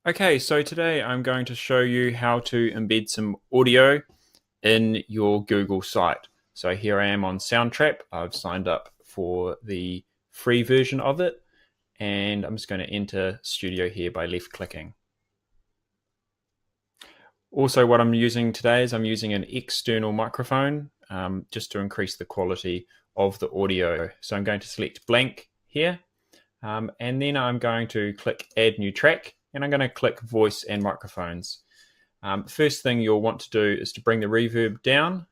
Okay, so today I'm going to show you how to embed some audio in your Google site. So here I am on Soundtrap. I've signed up for the free version of it, and I'm just going to enter Studio here by left clicking. Also, what I'm using today is I'm using an external microphone just to increase the quality of the audio. So I'm going to select blank here, and then I'm going to click Add New Track, and I'm going to click Voice and Microphones. First thing you'll want to do is to bring the reverb down.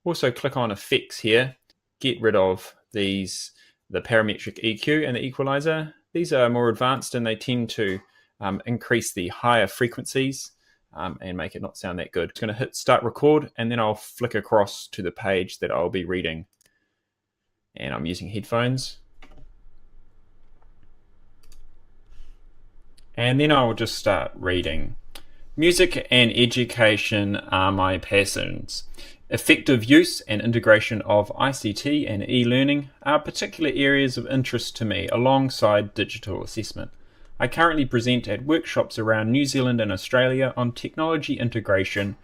Also click on Effects here, get rid of the parametric EQ and the equalizer. These are more advanced and they tend to increase the higher frequencies and make it not sound that good. I'm going to hit Start Record, and then I'll flick across to the page that I'll be reading. And I'm using headphones. And then I'll just start reading. Music and education are my passions. Effective use and integration of ICT and e-learning are particular areas of interest to me alongside digital assessment. I currently present at workshops around New Zealand and Australia on technology integration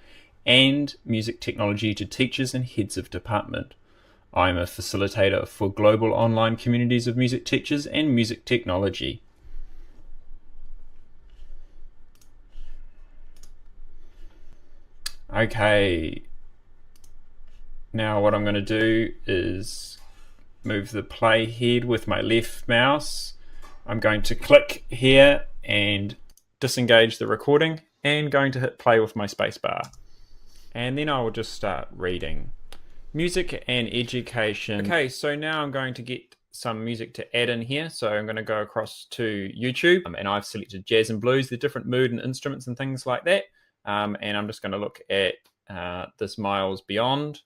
and music technology to teachers and heads of department. I'm a facilitator for global online communities of music teachers and music technology. Okay, now what I'm going to do is move the play head with my left mouse. I'm going to click here and disengage the recording, and going to hit play with my spacebar. And then I will just start reading. Music and education. Okay, so now I'm going to get some music to add in here. So I'm going to go across to YouTube, and I've selected jazz and blues, the different mood and instruments and things like that. And I'm just going to look at this Miles Beyond,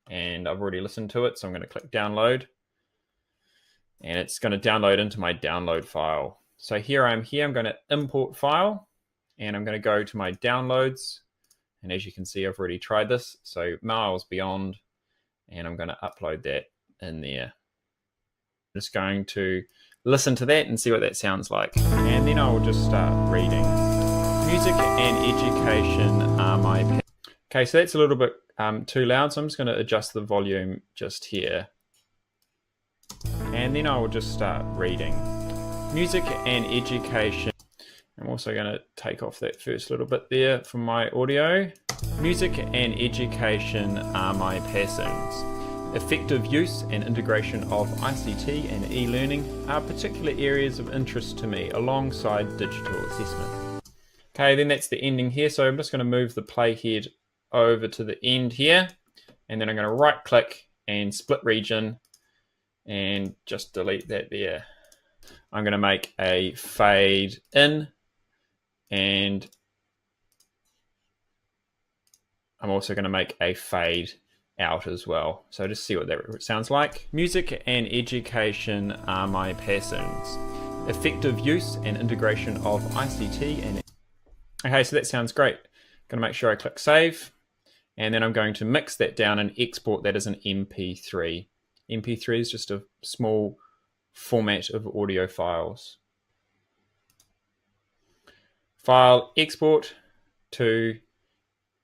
and I've already listened to it, so I'm going to click download, and it's going to download into my download file. So here I'm going to import file, and I'm going to go to my downloads, and as you can see I've already tried this, so Miles Beyond, and I'm going to upload that in there. I'm just going to listen to that and see what that sounds like, and then I will just start reading. Music and education are my passions. Okay, so that's a little bit too loud, so I'm just going to adjust the volume just here. And then I will just start reading. Music and education. I'm also going to take off that first little bit there from my audio. Music and education are my passions. Effective use and integration of ICT and e-learning are particular areas of interest to me alongside digital assessment. Okay, then that's the ending here. So I'm just going to move the playhead over to the end here, and then I'm going to right click and split region and just delete that there. I'm going to make a fade in, and I'm also going to make a fade out as well. So just see what that sounds like. Music and education are my passions. Effective use and integration of ICT and okay, so that sounds great. I'm going to make sure I click save, and then I'm going to mix that down and export that as an MP3. MP3 is just a small format of audio files. File, export to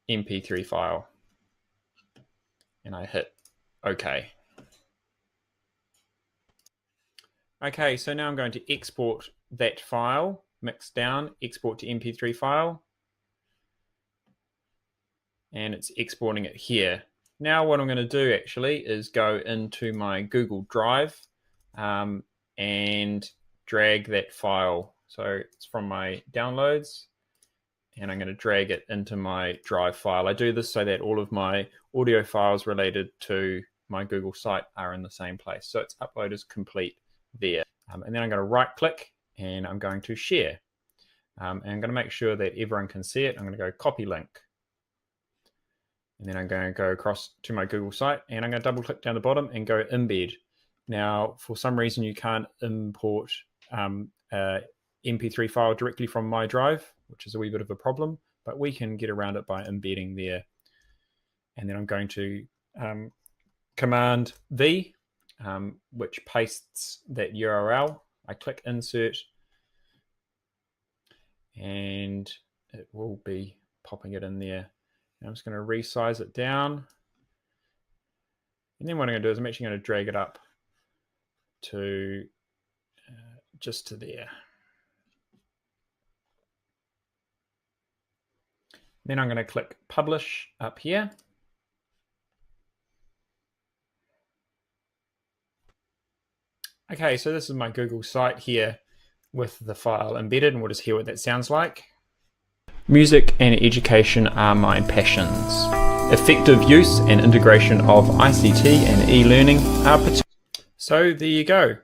MP3 file, and I hit OK. Okay, so now I'm going to export that file, mix down, export to MP3 file, and it's exporting it here. Now what I'm going to do actually is go into my Google Drive and drag that file. So it's from my downloads, and I'm going to drag it into my Drive file. I do this so that all of my audio files related to my Google site are in the same place. So its upload is complete there. And then I'm going to right click, and I'm going to share. And I'm going to make sure that everyone can see it. I'm going to go copy link. And then I'm going to go across to my Google site, and I'm going to double click down the bottom and go embed. Now, for some reason, you can't import MP3 file directly from my drive, which is a wee bit of a problem, but we can get around it by embedding there. And then I'm going to Command V, which pastes that URL. I click insert, and it will be popping it in there. I'm just going to resize it down. And then what I'm going to do is I'm actually going to drag it up to just to there. Then I'm going to click Publish up here. Okay, so this is my Google site here with the file embedded, and we'll just hear what that sounds like. Music and education are my passions. Effective use and integration of ICT and e-learning are So there you go.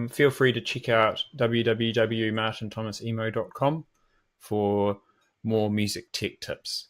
Feel free to check out www.martinthomasemo.com for more music tech tips.